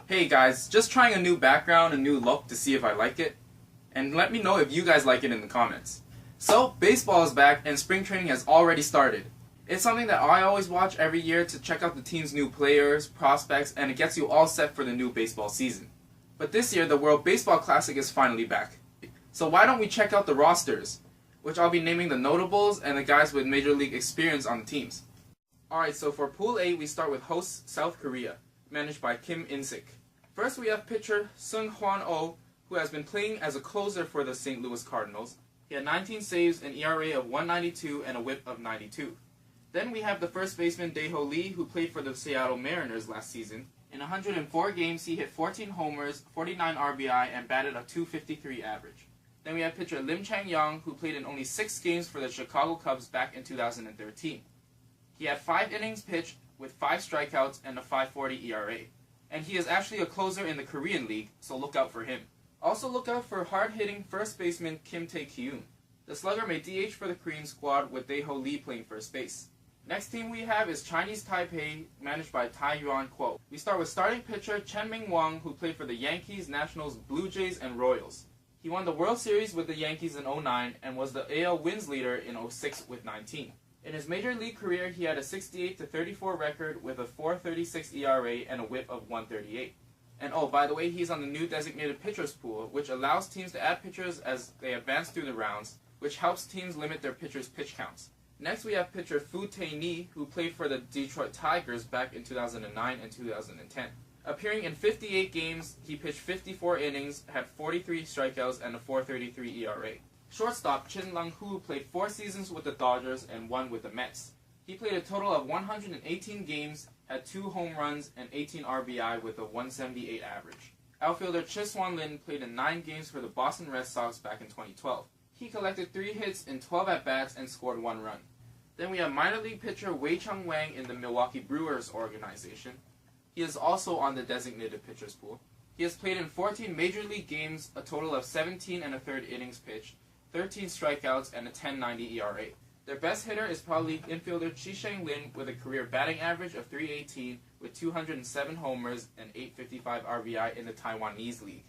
Hey guys, just trying a new background, a new look to see if I like it. And let me know if you guys like it in the comments. So, baseball is back and spring training has already started. It's something that I always watch every year to check out the team's new players, prospects, and it gets you all set for the new baseball season. But this year, the World Baseball Classic is finally back. So why don't we check out the rosters, which I'll be naming the notables and the guys with Major League experience on the teams. Alright, so for Pool A, we start with hosts South Korea, managed by Kim In-sik. First, we have pitcher Sung Hwan-oh, who has been playing as a closer for the St. Louis Cardinals. He had 19 saves, an ERA of 1.92, and a WHIP of 92. Then we have the first baseman Dae-ho Lee, who played for the Seattle Mariners last season. In 104 games, he hit 14 homers, 49 RBI, and batted a .253 average. Then we have pitcher Lim Chang-yong, who played in only 6 games for the Chicago Cubs back in 2013. He had 5 innings pitched with 5 strikeouts and a .540 ERA. And he is actually a closer in the Korean League, so look out for him. Also look out for hard-hitting first baseman Kim Tae-kyun. The slugger may DH for the Korean squad with Dae-ho Lee playing first base. Next team we have is Chinese Taipei, managed by Tai Yuan Kuo. We start with starting pitcher Chen Ming-wang, who played for the Yankees, Nationals, Blue Jays, and Royals. He won the World Series with the Yankees in 2009 and was the AL wins leader in 2006 with 19. In his major league career, he had a 68-34 record with a .436 ERA and a WHIP of 138. And oh, by the way, he's on the new designated pitchers pool, which allows teams to add pitchers as they advance through the rounds, which helps teams limit their pitchers' pitch counts. Next, we have pitcher Fu Tae-ni, who played for the Detroit Tigers back in 2009 and 2010. Appearing in 58 games, he pitched 54 innings, had 43 strikeouts, and a .433 ERA. Shortstop Chin Lang-hoo played 4 seasons with the Dodgers and 1 with the Mets. He played a total of 118 games, had 2 home runs, and 18 RBI with a .178 average. Outfielder Chis Wan-lin played in 9 games for the Boston Red Sox back in 2012. He collected 3 hits in 12 at-bats and scored 1 run. Then we have minor league pitcher Wei Chung-wang in the Milwaukee Brewers organization. He is also on the designated pitchers pool. He has played in 14 major league games, a total of 17 1/3 innings pitched, 13 strikeouts, and a .1090 ERA. Their best hitter is probably infielder Chi Sheng-lin with a career batting average of .318 with 207 homers and .855 RBI in the Taiwanese league.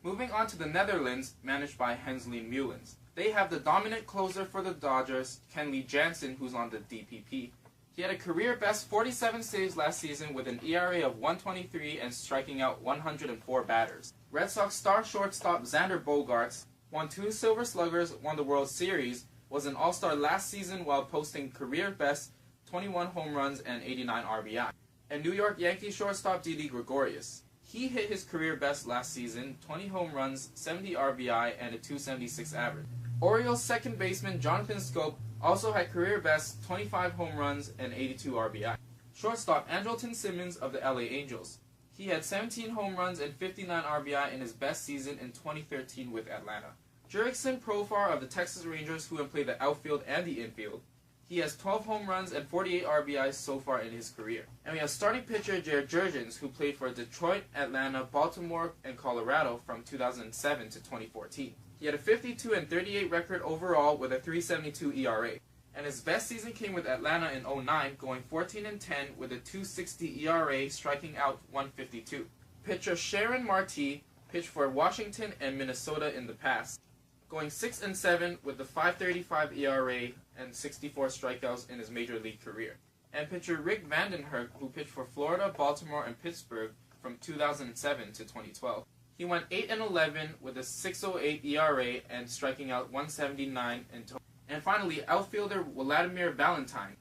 Moving on to the Netherlands, managed by Hensley Mullins. They have the dominant closer for the Dodgers, Kenley Jansen, who's on the DPP. He had a career best 47 saves last season with an ERA of 1.23 and striking out 104 batters. Red Sox star shortstop Xander Bogaerts won 2 Silver Sluggers, won the World Series, was an All-Star last season while posting career best 21 home runs and 89 RBI. And New York Yankees shortstop Didi Gregorius. He hit his career best last season, 20 home runs, 70 RBI, and a .276 average. Orioles second baseman Jonathan Scope also had career best 25 home runs and 82 RBI. Shortstop Andrelton Simmons of the LA Angels. He had 17 home runs and 59 RBI in his best season in 2013 with Atlanta. Jurickson Profar of the Texas Rangers, who have played the outfield and the infield. He has 12 home runs and 48 RBIs so far in his career. And we have starting pitcher Jared Jurgens, who played for Detroit, Atlanta, Baltimore, and Colorado from 2007 to 2014. He had a 52-38 record overall with a .372 ERA. And his best season came with Atlanta in 2009, going 14-10 with a .260 ERA, striking out 152. Pitcher Sharon Marti pitched for Washington and Minnesota in the past, going 6-7 with a .535 ERA and 64 strikeouts in his major league career. And pitcher Rick Vandenherk, who pitched for Florida, Baltimore, and Pittsburgh from 2007 to 2012. He went 8-11 with a .608 ERA and striking out 179 in total. And finally, outfielder Vladimir Valentine.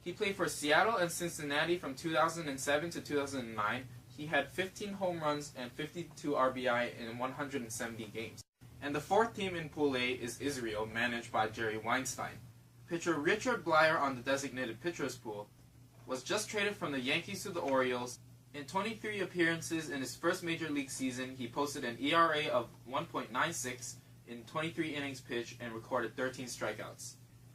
He played for Seattle and Cincinnati from 2007 to 2009. He had 15 home runs and 52 RBI in 170 games. And the fourth team in Pool A is Israel, managed by Jerry Weinstein. Pitcher Richard Blyer on the designated pitchers pool was just traded from the Yankees to the Orioles. In 23 appearances in his first major league season, he posted an ERA of 1.96 in 23 innings pitched and recorded 13 strikeouts.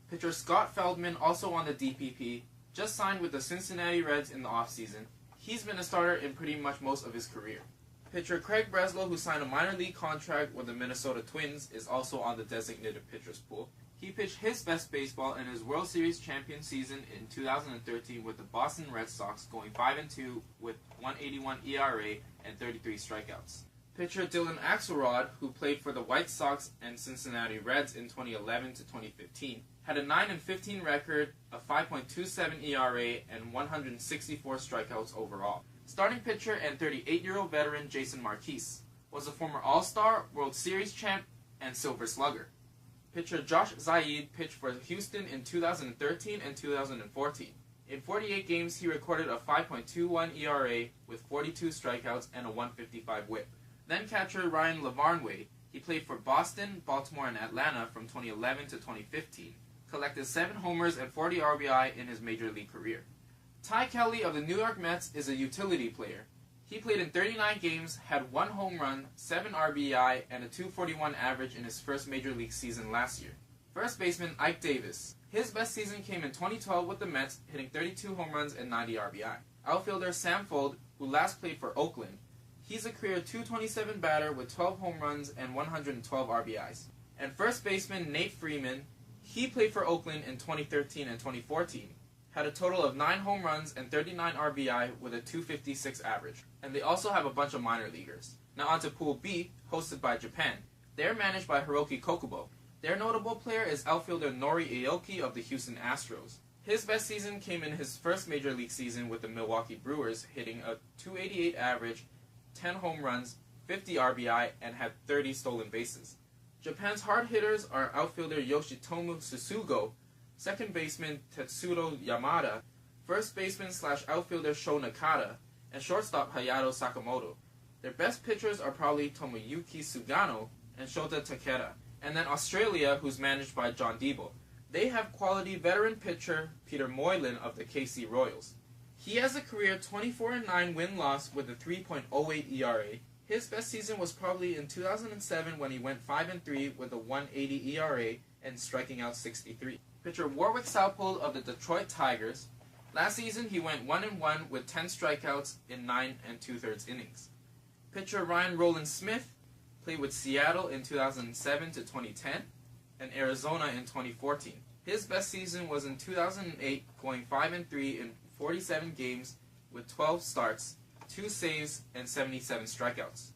Pitcher Scott Feldman, also on the DPP, just signed with the Cincinnati Reds in the offseason. He's been a starter in pretty much most of his career. Pitcher Craig Breslow, who signed a minor league contract with the Minnesota Twins, is also on the designated pitchers pool. He pitched his best baseball in his World Series champion season in 2013 with the Boston Red Sox, going 5-2 with 1.81 ERA and 33 strikeouts. Pitcher Dylan Axelrod, who played for the White Sox and Cincinnati Reds in 2011 to 2015, had a 9-15 record, a 5.27 ERA, and 164 strikeouts overall. Starting pitcher and 38-year-old veteran Jason Marquise was a former All-Star, World Series champ, and Silver Slugger. Pitcher Josh Zaid pitched for Houston in 2013 and 2014. In 48 games, he recorded a 5.21 ERA with 42 strikeouts and a 155 whip. Then catcher Ryan Lavarnway, he played for Boston, Baltimore, and Atlanta from 2011 to 2015, collected 7 homers and 40 RBI in his major league career. Ty Kelly of the New York Mets is a utility player. He played in 39 games, had 1 home run, 7 RBI, and a .241 average in his first major league season last year. First baseman Ike Davis. His best season came in 2012 with the Mets, hitting 32 home runs and 90 RBI. Outfielder Sam Fuld, who last played for Oakland. He's a career .227 batter with 12 home runs and 112 RBIs. And first baseman Nate Freeman, he played for Oakland in 2013 and 2014. Had a total of 9 home runs and 39 RBI with a .256 average. And they also have a bunch of minor leaguers. Now on to Pool B, hosted by Japan. They're managed by Hiroki Kokubo. Their notable player is outfielder Nori Aoki of the Houston Astros. His best season came in his first major league season with the Milwaukee Brewers, hitting a .288 average, 10 home runs, 50 RBI, and had 30 stolen bases. Japan's hard hitters are outfielder Yoshitomu Susugo, second baseman Tetsudo Yamada, first baseman / outfielder Sho Nakata, and shortstop Hayato Sakamoto. Their best pitchers are probably Tomoyuki Sugano and Shota Takeda, and then Australia, who's managed by John Debo. They have quality veteran pitcher Peter Moylan of the KC Royals. He has a career 24-9 win-loss with a 3.08 ERA. His best season was probably in 2007 when he went 5-3 with a 1.80 ERA and striking out 63. Pitcher Warwick Saupold of the Detroit Tigers. Last season he went 1-1 with 10 strikeouts in 9 2/3 innings. Pitcher Ryan Roland Smith played with Seattle in 2007 to 2010 and Arizona in 2014. His best season was in 2008, going 5-3 in 47 games with 12 starts, 2 saves, and 77 strikeouts.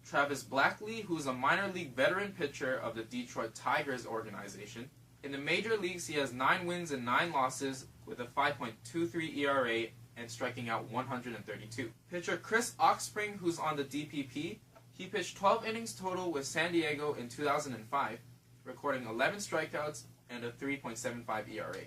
Travis Blackley, who is a minor league veteran pitcher of the Detroit Tigers organization. In the major leagues, he has 9 wins and 9 losses with a 5.23 ERA and striking out 132. Pitcher Chris Oxspring, who's on the DPP, he pitched 12 innings total with San Diego in 2005, recording 11 strikeouts and a 3.75 ERA.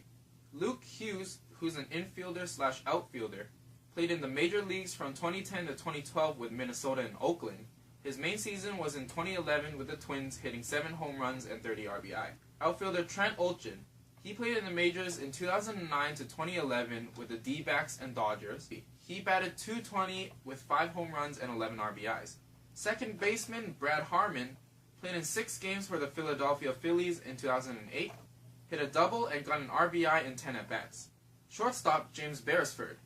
Luke Hughes, who's an infielder / outfielder, played in the major leagues from 2010 to 2012 with Minnesota and Oakland. His main season was in 2011 with the Twins, hitting 7 home runs and 30 RBI. Outfielder Trent Olchin, he played in the majors in 2009 to 2011 with the D-backs and Dodgers. He batted .220 with 5 home runs and 11 RBIs. Second baseman Brad Harmon played in 6 games for the Philadelphia Phillies in 2008, hit a double and got an RBI in 10 at-bats. Shortstop James Beresford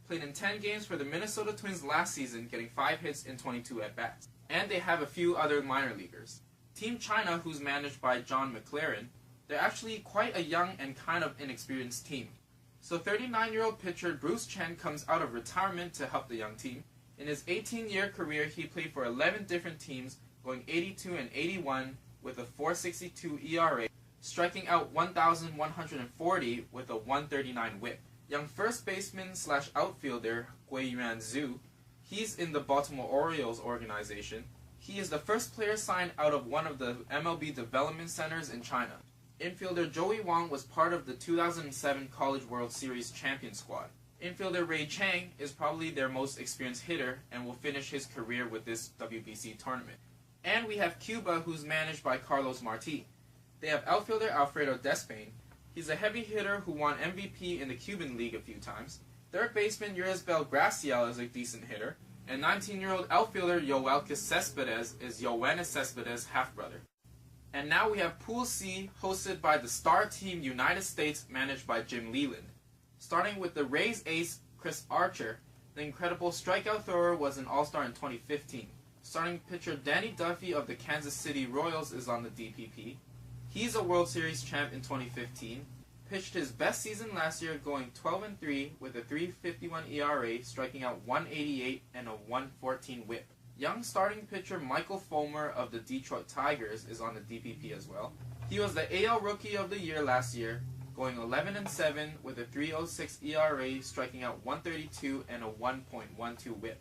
played in 10 games for the Minnesota Twins last season, getting 5 hits in 22 at-bats. And they have a few other minor leaguers. Team China, who's managed by John McLaren, they're actually quite a young and kind of inexperienced team. So 39-year-old pitcher Bruce Chen comes out of retirement to help the young team. In his 18-year career, he played for 11 different teams, going 82 and 81 with a 4.62 ERA, striking out 1,140 with a 139 whip. Young first baseman / outfielder Guiyuan Zhu, he's in the Baltimore Orioles organization. He is the first player signed out of one of the MLB development centers in China. Infielder Joey Wong was part of the 2007 College World Series champion squad. Infielder Ray Chang is probably their most experienced hitter and will finish his career with this WBC tournament. And we have Cuba, who's managed by Carlos Marti. They have outfielder Alfredo Despain. He's a heavy hitter who won MVP in the Cuban League a few times. Third baseman Yurisbel Graciel is a decent hitter. And 19-year-old outfielder Yoelkis Cespedes is Yoenis Cespedes' half-brother. And now we have Pool C, hosted by the star team United States, managed by Jim Leland. Starting with the Rays ace Chris Archer, the incredible strikeout thrower was an All-Star in 2015. Starting pitcher Danny Duffy of the Kansas City Royals is on the DPP. He's a World Series champ in 2015, pitched his best season last year going 12-3 with a 3.51 ERA, striking out 188 and a 1.14 whip. Young starting pitcher Michael Fulmer of the Detroit Tigers is on the DPP as well. He was the AL Rookie of the Year last year, going 11-7 with a 3.06 ERA, striking out 132 and a 1.12 whip.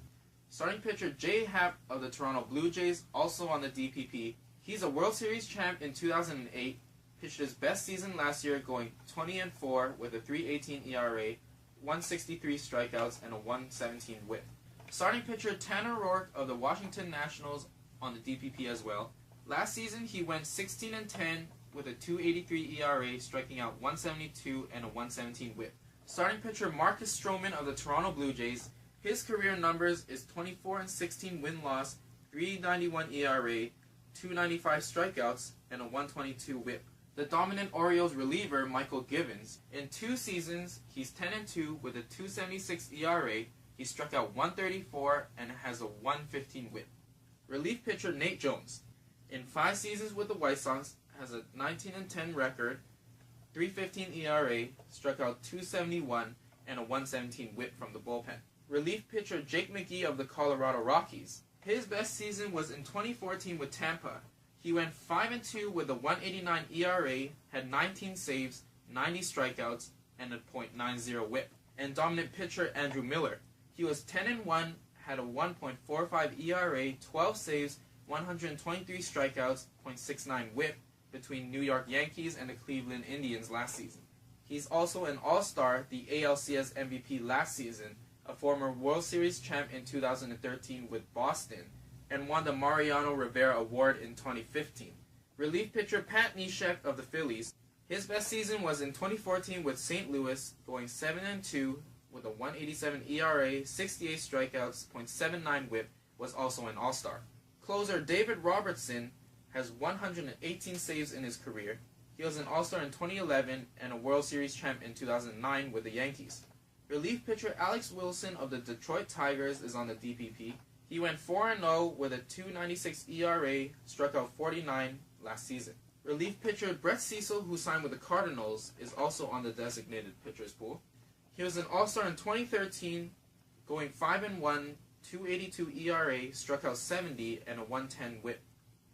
Starting pitcher Jay Happ of the Toronto Blue Jays, also on the DPP. He's a World Series champ in 2008, pitched his best season last year going 20-4 with a 3.18 ERA, 163 strikeouts, and a 117 whip. Starting pitcher Tanner Roark of the Washington Nationals on the DPP as well. Last season he went 16-10 with a 2.83 ERA, striking out 172 and a 117 whip. Starting pitcher Marcus Stroman of the Toronto Blue Jays. His career numbers is 24-16 win-loss, 3.91 ERA, 2.95 strikeouts, and a 122 whip. The dominant Orioles reliever Michael Givens. In 2 seasons, he's 10-2 with a 2.76 ERA. He struck out 134 and has a 115 whip. Relief pitcher Nate Jones. In 5 seasons with the White Sox, has a 19-10 record, 3.15 ERA, struck out 271 and a 117 whip from the bullpen. Relief pitcher Jake McGee of the Colorado Rockies. His best season was in 2014 with Tampa. He went 5-2 with a 1.89 ERA, had 19 saves, 90 strikeouts, and a .90 whip. And dominant pitcher Andrew Miller. He was 10-1, had a 1.45 ERA, 12 saves, 123 strikeouts, .69 whip between New York Yankees and the Cleveland Indians last season. He's also an All-Star, the ALCS MVP last season, a former World Series champ in 2013 with Boston, and won the Mariano Rivera Award in 2015. Relief pitcher Pat Neshek of the Phillies. His best season was in 2014 with St. Louis, going 7-2 with a 1.87 ERA, 68 strikeouts, .79 whip, was also an All-Star. Closer David Robertson has 118 saves in his career. He was an All-Star in 2011 and a World Series champ in 2009 with the Yankees. Relief pitcher Alex Wilson of the Detroit Tigers is on the DPP. He went 4-0 with a 2.96 ERA, struck out 49 last season. Relief pitcher Brett Cecil, who signed with the Cardinals, is also on the designated pitchers pool. He was an All-Star in 2013, going 5-1, 2.82 ERA, struck out 70, and a 110 whip.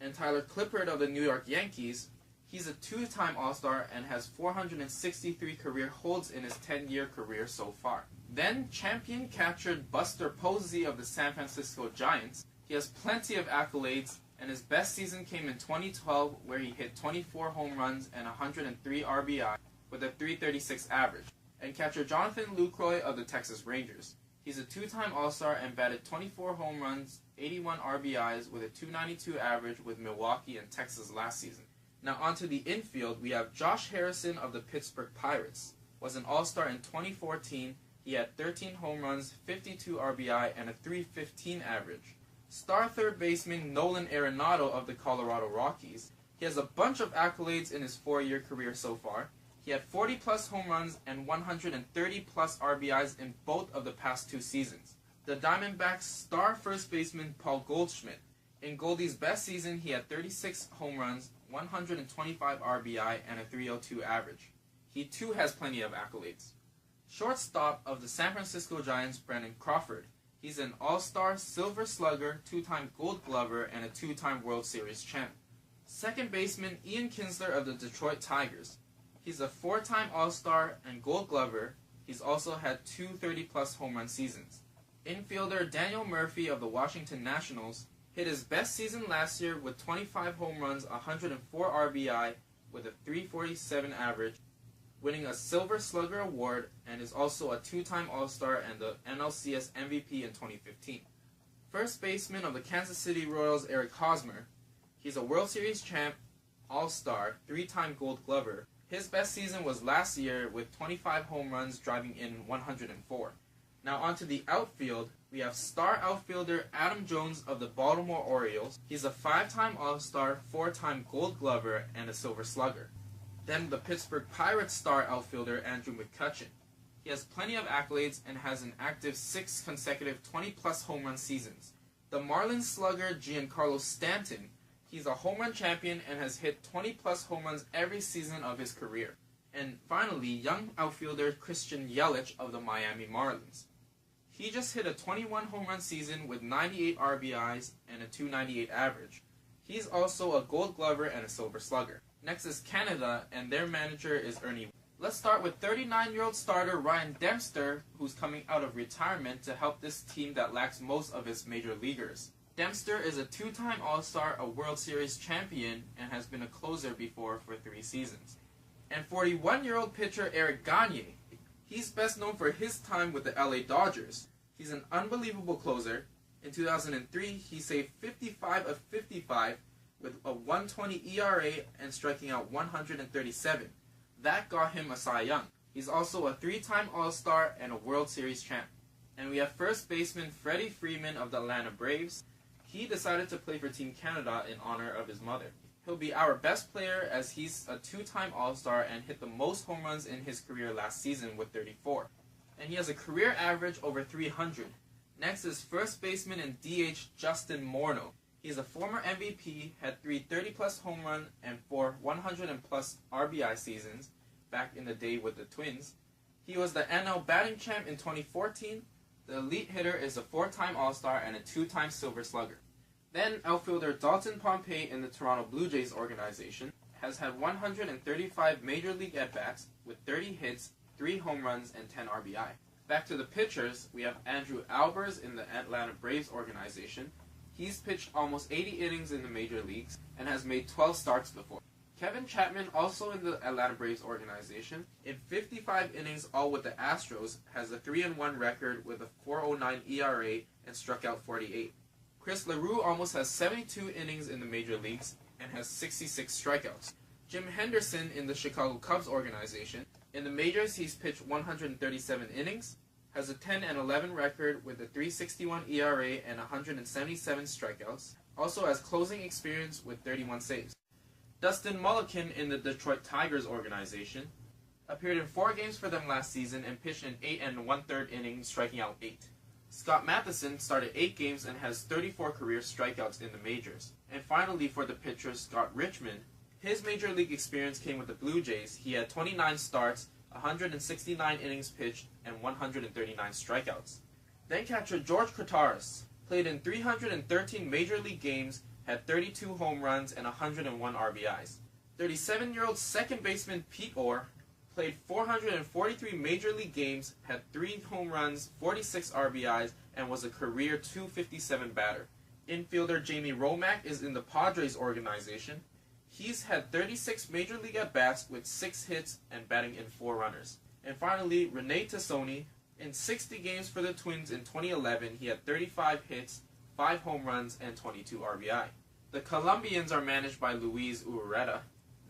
And Tyler Clippard of the New York Yankees, he's a 2-time All-Star and has 463 career holds in his 10-year career so far. Then champion catcher Buster Posey of the San Francisco Giants. He has plenty of accolades, and his best season came in 2012 where he hit 24 home runs and 103 RBI with a 3.36 average. And catcher Jonathan Lucroy of the Texas Rangers. He's a 2-time All-Star and batted 24 home runs, 81 RBIs with a 2.92 average with Milwaukee and Texas last season. Now onto the infield, we have Josh Harrison of the Pittsburgh Pirates. Was an All-Star in 2014. He had 13 home runs, 52 RBI, and a 3.15 average. Star third baseman Nolan Arenado of the Colorado Rockies. He has a bunch of accolades in his 4-year career so far. He had 40-plus home runs and 130-plus RBIs in both of the past 2 seasons. The Diamondbacks' star first baseman Paul Goldschmidt. In Goldie's best season, he had 36 home runs, 125 RBI, and a 3.02 average. He too has plenty of accolades. Shortstop of the San Francisco Giants, Brandon Crawford. He's an All-Star, Silver Slugger, 2-time Gold Glover, and a 2-time World Series champ. Second baseman Ian Kinsler of the Detroit Tigers. He's a 4-time All-Star and Gold Glover. He's also had 2 30-plus home run seasons. Infielder Daniel Murphy of the Washington Nationals hit his best season last year with 25 home runs, 104 RBI, with a 3.47 average, winning a Silver Slugger award, and is also a 2-time All-Star and the NLCS MVP in 2015. First baseman of the Kansas City Royals, Eric Hosmer. He's a World Series champ, All-Star, 3-time Gold Glover. His best season was last year with 25 home runs, driving in 104. Now onto the outfield, we have star outfielder Adam Jones of the Baltimore Orioles. He's a 5-time All-Star, 4-time Gold Glover, and a Silver Slugger. Then the Pittsburgh Pirates star outfielder Andrew McCutchen. He has plenty of accolades and has an active 6 consecutive 20-plus home run seasons. The Marlins slugger Giancarlo Stanton. He's a home run champion and has hit 20-plus home runs every season of his career. And finally, young outfielder Christian Yelich of the Miami Marlins. He just hit a 21 home run season with 98 RBIs and a .298 average. He's also a Gold Glover and a Silver Slugger. Next is Canada, and their manager is Ernie. Let's start with 39-year-old starter Ryan Dempster, who's coming out of retirement to help this team that lacks most of its major leaguers. Dempster is a two-time All-Star, a World Series champion, and has been a closer before for 3 seasons. And 41-year-old pitcher Eric Gagne. He's best known for his time with the LA Dodgers. He's an unbelievable closer. In 2003, he saved 55 of 55 with a 1.20 ERA and striking out 137. That got him a Cy Young. He's also a 3-time All-Star and a World Series champ. And we have first baseman Freddie Freeman of the Atlanta Braves. He decided to play for Team Canada in honor of his mother. He'll be our best player as he's a 2-time All-Star and hit the most home runs in his career last season with 34. And he has a career average over 300. Next is first baseman and DH Justin Morneau. He's a former MVP, had 3 30-plus home run and 4 100-plus RBI seasons back in the day with the Twins. He was the NL batting champ in 2014. The elite hitter is a 4-time All-Star and a 2-time Silver Slugger. Then outfielder Dalton Pompey in the Toronto Blue Jays organization has had 135 major league at-bats with 30 hits, 3 home runs, and 10 RBI. Back to the pitchers, we have Andrew Albers in the Atlanta Braves organization. He's pitched almost 80 innings in the major leagues and has made 12 starts before. Kevin Chapman, also in the Atlanta Braves organization, in 55 innings all with the Astros, has a 3-1 record with a 4.09 ERA and struck out 48. Chris LaRue almost has 72 innings in the major leagues and has 66 strikeouts. Jim Henderson in the Chicago Cubs organization, in the majors he's pitched 137 innings, has a 10-11 record with a 3.61 ERA and 177 strikeouts, also has closing experience with 31 saves. Dustin Mulliken in the Detroit Tigers organization appeared in 4 games for them last season and pitched in 8 1/3 innings, striking out 8. Scott Matheson started 8 games and has 34 career strikeouts in the majors. And finally for the pitcher Scott Richmond, his major league experience came with the Blue Jays. He had 29 starts, 169 innings pitched, and 139 strikeouts. Then catcher George Kotaras played in 313 major league games, had 32 home runs and 101 RBIs. 37-year-old second baseman Pete Orr played 443 major league games, had 3 home runs, 46 RBIs, and was a career .257 batter. Infielder Jamie Romack is in the Padres organization. He's had 36 major league at-bats with 6 hits and batting in 4 runners. And finally, Rene Tassoni. In 60 games for the Twins in 2011, he had 35 hits, 5 home runs, and 22 RBI. The Colombians are managed by Luis Ureta.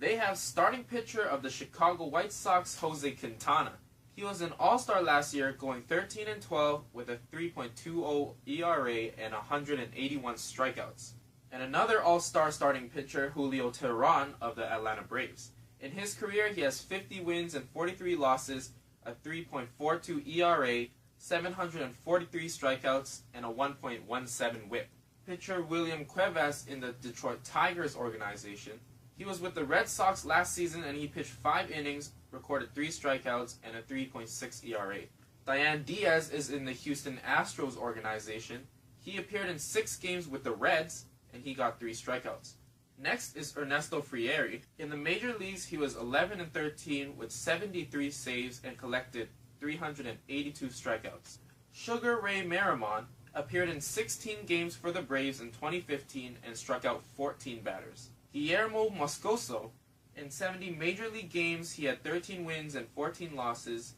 They have starting pitcher of the Chicago White Sox, Jose Quintana. He was an All-Star last year, going 13-12 with a 3.20 ERA and 181 strikeouts. And another All-Star starting pitcher, Julio Teheran of the Atlanta Braves. In his career, he has 50 wins and 43 losses, a 3.42 ERA, 743 strikeouts, and a 1.17 WHIP. Pitcher William Cuevas in the Detroit Tigers organization. He was with the Red Sox last season and he pitched 5 innings, recorded 3 strikeouts, and a 3.6 ERA. Diane Diaz is in the Houston Astros organization. He appeared in 6 games with the Reds, and he got 3 strikeouts. Next is Ernesto Frieri. In the major leagues, he was 11-13 with 73 saves and collected 382 strikeouts. Sugar Ray Merriman appeared in 16 games for the Braves in 2015 and struck out 14 batters. Guillermo Moscoso, in 70 major league games, he had 13 wins and 14 losses,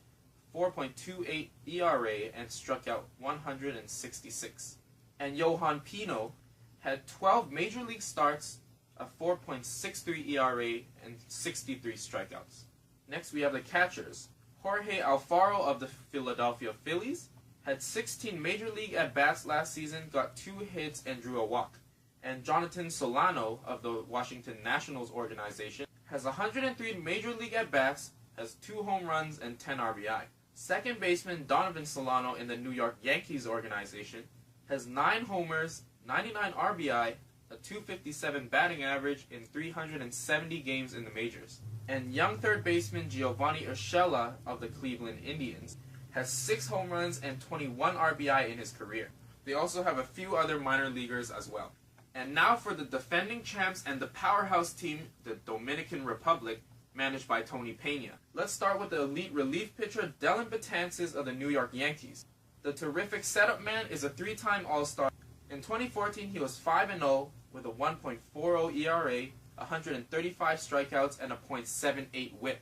4.28 ERA, and struck out 166. And Johan Pino had 12 major league starts, a 4.63 ERA, and 63 strikeouts. Next we have the catchers. Jorge Alfaro of the Philadelphia Phillies had 16 major league at-bats last season, got 2 hits, and drew a walk. And Jonathan Solano of the Washington Nationals organization has 103 major league at-bats, has 2 home runs, and 10 RBI. Second baseman Donovan Solano in the New York Yankees organization has 9 homers, 99 RBI, a .257 batting average in 370 games in the majors. And young third baseman Giovanni Urshela of the Cleveland Indians has 6 home runs and 21 RBI in his career. They also have a few other minor leaguers as well. And now for the defending champs and the powerhouse team, the Dominican Republic, managed by Tony Pena. Let's start with the elite relief pitcher Dellin Betances of the New York Yankees. The terrific setup man is a 3-time All-Star. In 2014, he was 5-0 with a 1.40 ERA, 135 strikeouts, and a .78 whip.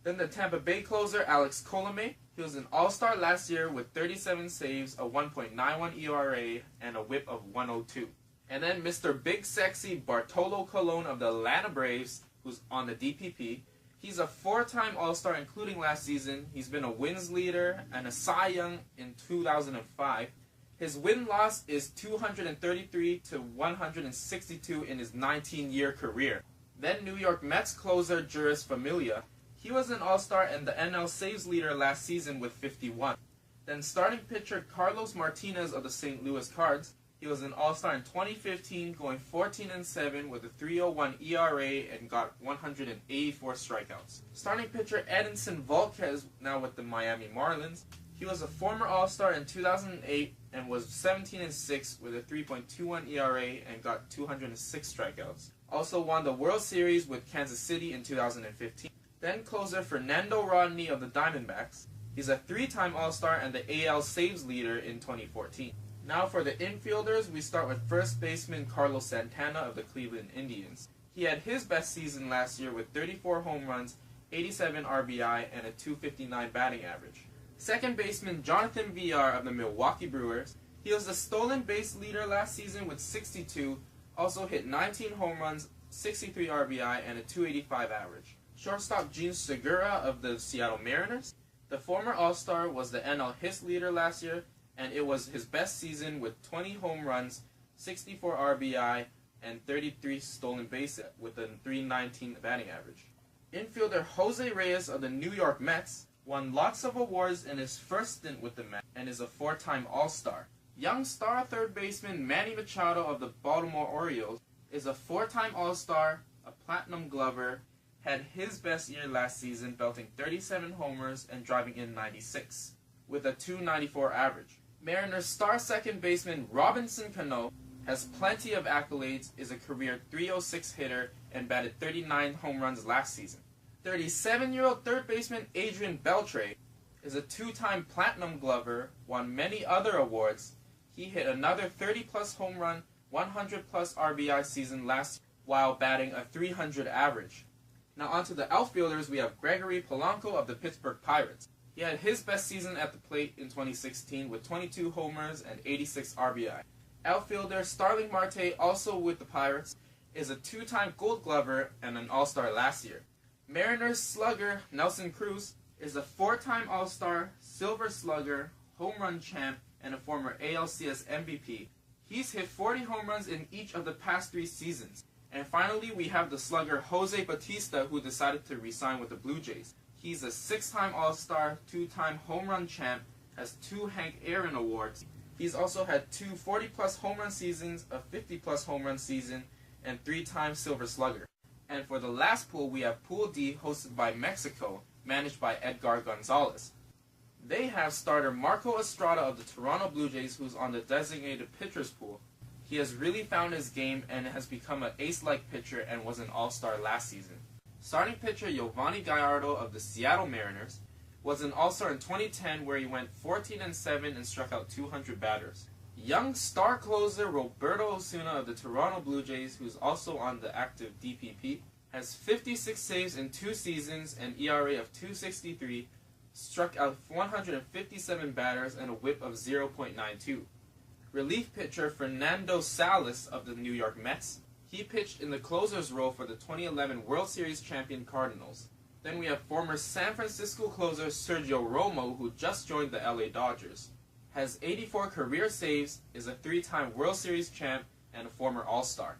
Then the Tampa Bay closer Alex Colomé. He was an All-Star last year with 37 saves, a 1.91 ERA, and a whip of 102. And then Mr. Big Sexy Bartolo Colon of the Atlanta Braves, who's on the DPP. He's a 4-time All-Star, including last season. He's been a wins leader and a Cy Young in 2005. His win-loss is 233 to 162 in his 19-year career. Then New York Mets closer Juris Familia. He was an All-Star and the NL saves leader last season with 51. Then starting pitcher Carlos Martinez of the St. Louis Cards. He was an All-Star in 2015, going 14-7 with a 3.01 ERA and got 184 strikeouts. Starting pitcher Edinson Volquez, now with the Miami Marlins. He was a former All-Star in 2008 and was 17-6 with a 3.21 ERA and got 206 strikeouts. Also won the World Series with Kansas City in 2015. Then closer Fernando Rodney of the Diamondbacks. He's a 3-time All-Star and the AL saves leader in 2014. Now for the infielders, we start with first baseman Carlos Santana of the Cleveland Indians. He had his best season last year with 34 home runs, 87 RBI, and a .259 batting average. Second baseman Jonathan Villar of the Milwaukee Brewers. He was the stolen base leader last season with 62, also hit 19 home runs, 63 RBI, and a .285 average. Shortstop Gene Segura of the Seattle Mariners. The former All-Star was the NL hits leader last year, and it was his best season with 20 home runs, 64 RBI, and 33 stolen bases with a .319 batting average. Infielder Jose Reyes of the New York Mets won lots of awards in his first stint with the Mets and is a 4-time All-Star. Young star third baseman Manny Machado of the Baltimore Orioles is a 4-time All-Star, a Platinum Glover, had his best year last season, belting 37 homers and driving in 96, with a .294 average. Mariners star second baseman Robinson Cano has plenty of accolades, is a career .306 hitter, and batted 39 home runs last season. 37-year-old third baseman Adrian Beltre is a 2-time Platinum Glover, won many other awards. He hit another 30-plus home run, 100-plus RBI season last year, while batting a .300 average. Now onto the outfielders, we have Gregory Polanco of the Pittsburgh Pirates. He had his best season at the plate in 2016 with 22 homers and 86 RBI. Outfielder Starling Marte, also with the Pirates, is a 2-time Gold Glover and an All-Star last year. Mariners slugger Nelson Cruz is a 4-time All-Star, Silver Slugger, home run champ, and a former ALCS MVP. He's hit 40 home runs in each of the past 3 seasons. And finally, we have the slugger Jose Bautista, who decided to re-sign with the Blue Jays. He's a 6-time All-Star, 2-time home run champ, has 2 Hank Aaron awards. He's also had 2 40-plus home run seasons, a 50-plus home run season, and 3-time Silver Slugger. And for the last pool, we have Pool D, hosted by Mexico, managed by Edgar Gonzalez. They have starter Marco Estrada of the Toronto Blue Jays, who's on the designated pitchers pool. He has really found his game and has become an ace-like pitcher and was an All-Star last season. Starting pitcher Giovanni Gallardo of the Seattle Mariners was an All-Star in 2010 where he went 14-7 and struck out 200 batters. Young star closer Roberto Osuna of the Toronto Blue Jays, who's also on the active DPP, has 56 saves in 2 seasons, an ERA of .263, struck out 157 batters, and a whip of 0.92. Relief pitcher Fernando Salas of the New York Mets. He pitched in the closer's role for the 2011 World Series champion Cardinals. Then we have former San Francisco closer Sergio Romo, who just joined the LA Dodgers. Has 84 career saves, is a 3-time World Series champ, and a former All-Star.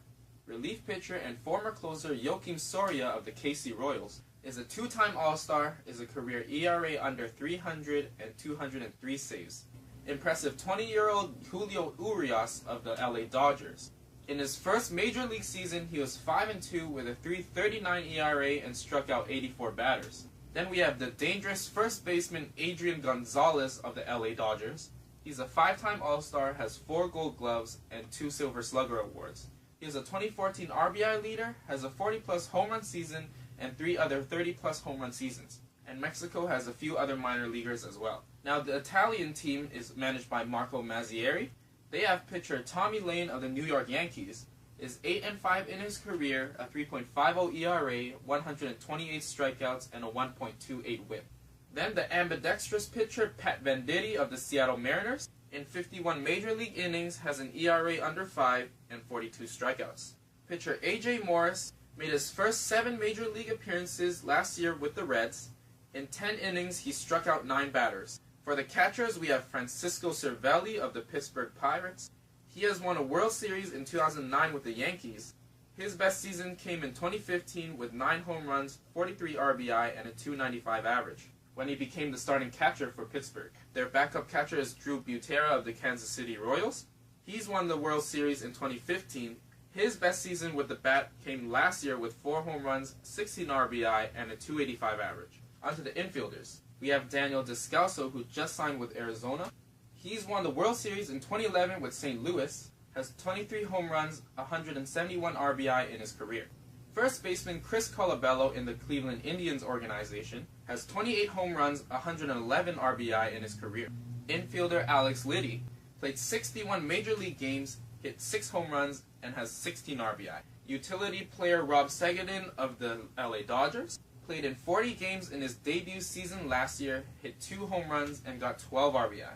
Relief pitcher and former closer Joakim Soria of the KC Royals is a 2-time All-Star, is a career ERA under 300 and 203 saves. Impressive 20-year-old Julio Urias of the LA Dodgers. In his first major league season, he was 5-2 with a 3.39 ERA and struck out 84 batters. Then we have the dangerous first baseman Adrian Gonzalez of the LA Dodgers. He's a 5-time All-Star, has 4 Gold Gloves and 2 Silver Slugger awards. He is a 2014 RBI leader, has a 40-plus home run season, and 3 other 30-plus home run seasons. And Mexico has a few other minor leaguers as well. Now the Italian team is managed by Marco Mazzieri. They have pitcher Tommy Lane of the New York Yankees. Is 8-5 in his career, a 3.50 ERA, 128 strikeouts, and a 1.28 WHIP. Then the ambidextrous pitcher Pat Venditti of the Seattle Mariners, in 51 major league innings, has an ERA under 5 and 42 strikeouts. Pitcher A.J. Morris made his first 7 major league appearances last year with the Reds. In 10 innings, he struck out 9 batters. For the catchers, we have Francisco Cervelli of the Pittsburgh Pirates. He has won a World Series in 2009 with the Yankees. His best season came in 2015 with 9 home runs, 43 RBI, and a .295 average, when he became the starting catcher for Pittsburgh. Their backup catcher is Drew Butera of the Kansas City Royals. He's won the World Series in 2015. His best season with the bat came last year with 4 home runs, 16 RBI, and a .285 average. On to the infielders. We have Daniel Descalso, who just signed with Arizona. He's won the World Series in 2011 with St. Louis, has 23 home runs, 171 RBI in his career. First baseman Chris Colabello in the Cleveland Indians organization has 28 home runs, 111 RBI in his career. Infielder Alex Liddy played 61 major league games, hit 6 home runs, and has 16 RBI. Utility player Rob Segedin of the LA Dodgers played in 40 games in his debut season last year, hit 2 home runs, and got 12 RBI.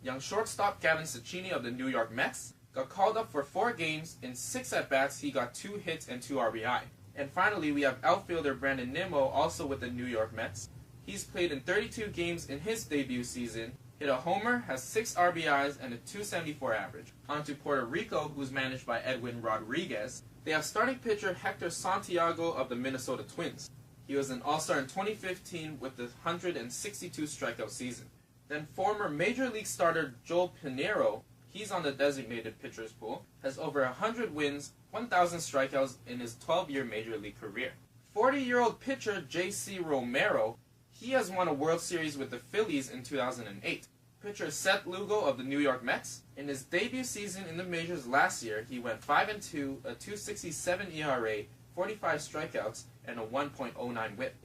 Young shortstop Gavin Cecchini of the New York Mets got called up for 4 games. In 6 at-bats, he got 2 hits and 2 RBI. And finally, we have outfielder Brandon Nimmo, also with the New York Mets. He's played in 32 games in his debut season, hit a homer, has 6 RBIs, and a .274 average. On to Puerto Rico, who's managed by Edwin Rodriguez. They have starting pitcher Hector Santiago of the Minnesota Twins. He was an All-Star in 2015 with the 162 strikeout season. Then former Major League starter Joel Pinheiro, he's on the designated pitchers pool, has over 100 wins, 1,000 strikeouts in his 12-year Major League career. 40-year-old pitcher J.C. Romero, he has won a World Series with the Phillies in 2008. Pitcher Seth Lugo of the New York Mets, in his debut season in the majors last year, he went 5-2, a .267 ERA, 45 strikeouts, and a 1.09 WHIP.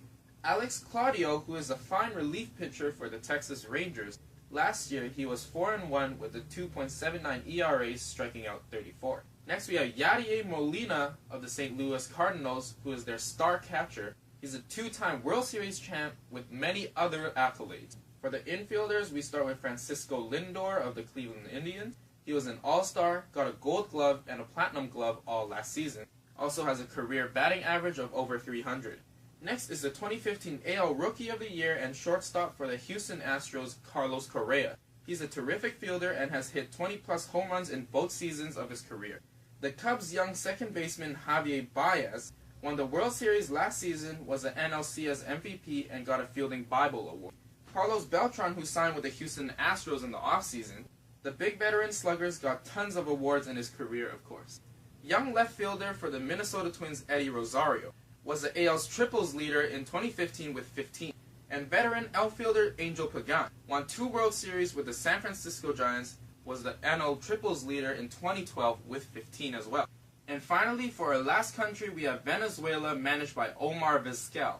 Alex Claudio, who is a fine relief pitcher for the Texas Rangers, last year he was 4-1 with a 2.79 ERA, striking out 34. Next we have Yadier Molina of the St. Louis Cardinals, who is their star catcher. He's a 2-time World Series champ with many other accolades. For the infielders, we start with Francisco Lindor of the Cleveland Indians. He was an All-Star, got a Gold Glove and a Platinum Glove all last season. Also has a career batting average of over 300. Next is the 2015 AL Rookie of the Year and shortstop for the Houston Astros, Carlos Correa. He's a terrific fielder and has hit 20-plus home runs in both seasons of his career. The Cubs' young second baseman Javier Baez won the World Series last season, was an NLCS MVP, and got a Fielding Bible Award. Carlos Beltran, who signed with the Houston Astros in the offseason. The big veteran sluggers got tons of awards in his career, of course. Young left fielder for the Minnesota Twins Eddie Rosario was the AL's triples leader in 2015 with 15. And veteran outfielder Angel Pagan won 2 World Series with the San Francisco Giants, was the NL triples leader in 2012 with 15 as well. And finally, for our last country, we have Venezuela, managed by Omar Vizquel.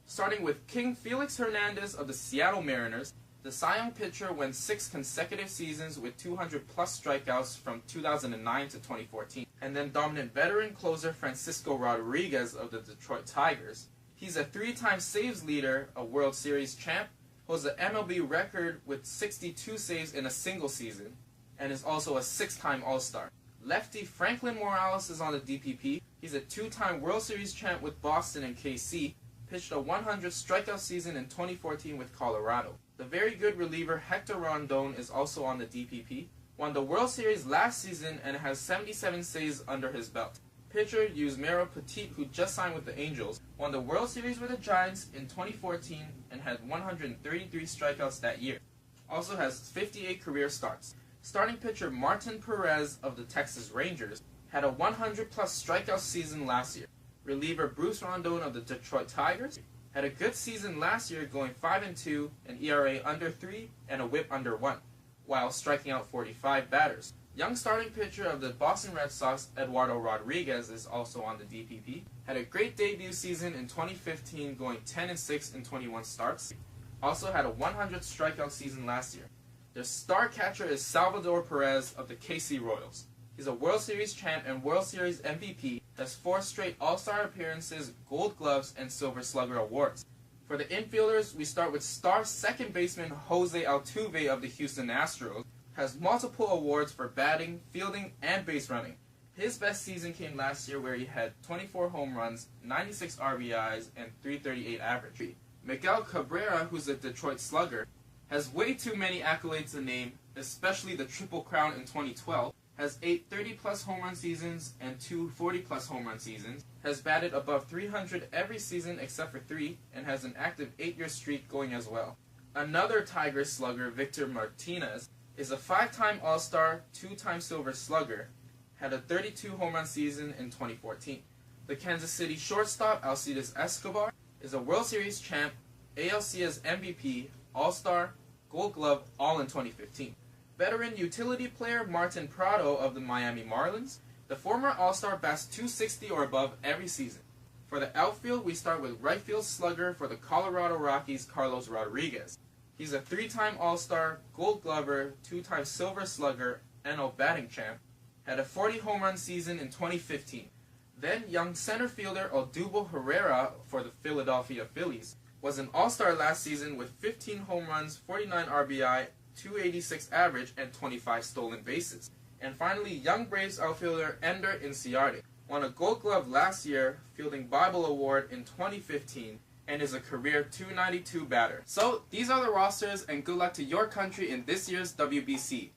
Starting with King Felix Hernandez of the Seattle Mariners, the Cy Young pitcher went 6 consecutive seasons with 200-plus strikeouts from 2009 to 2014. And then dominant veteran closer Francisco Rodriguez of the Detroit Tigers. He's a 3-time saves leader, a World Series champ, holds the MLB record with 62 saves in a single season, and is also a 6-time All-Star. Lefty Franklin Morales is on the DPP. He's a 2-time World Series champ with Boston and KC, pitched a 100 strikeout season in 2014 with Colorado. The very good reliever Hector Rondon is also on the DPP, won the World Series last season and has 77 saves under his belt. Pitcher Yusmeiro Petit, who just signed with the Angels, won the World Series with the Giants in 2014 and had 133 strikeouts that year. Also has 58 career starts. Starting pitcher Martin Perez of the Texas Rangers had a 100-plus strikeout season last year. Reliever Bruce Rondon of the Detroit Tigers had a good season last year, going 5-2, an ERA under 3, and a WHIP under 1, while striking out 45 batters. Young starting pitcher of the Boston Red Sox, Eduardo Rodriguez, is also on the DPP. Had a great debut season in 2015, going 10-6 in 21 starts. Also had a 100 strikeout season last year. Their star catcher is Salvador Perez of the KC Royals. He's a World Series champ and World Series MVP, has 4 straight All-Star appearances, Gold Gloves, and Silver Slugger awards. For the infielders, we start with star second baseman Jose Altuve of the Houston Astros. Has multiple awards for batting, fielding, and base running. His best season came last year where he had 24 home runs, 96 RBIs, and 338 average. Miguel Cabrera, who's a Detroit Slugger, has way too many accolades to name, especially the Triple Crown in 2012, has 8 30-plus home run seasons and 2 40-plus home run seasons, has batted above 300 every season except for 3, and has an active 8-year streak going as well. Another Tigers slugger, Victor Martinez, is a 5-time All-Star, 2-time Silver Slugger, had a 32 home run season in 2014. The Kansas City shortstop, Alcides Escobar, is a World Series champ, ALCS MVP, All-Star, Gold Glove, all in 2015. Veteran utility player Martin Prado of the Miami Marlins, the former All-Star bats .260 or above every season. For the outfield, we start with right field slugger for the Colorado Rockies, Carlos Rodriguez. He's a 3-time All-Star, Gold Glover, 2-time Silver Slugger, NL batting champ, had a 40 home run season in 2015. Then young center fielder Odubel Herrera for the Philadelphia Phillies was an All-Star last season with 15 home runs, 49 RBI, 286 average, and 25 stolen bases. And finally, young Braves outfielder Ender Inciarte won a Gold Glove last year, fielding Bible Award in 2015, and is a career .292 batter. So, these are the rosters, and good luck to your country in this year's WBC.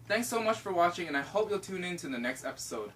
Thanks so much for watching, and I hope you'll tune in to the next episode.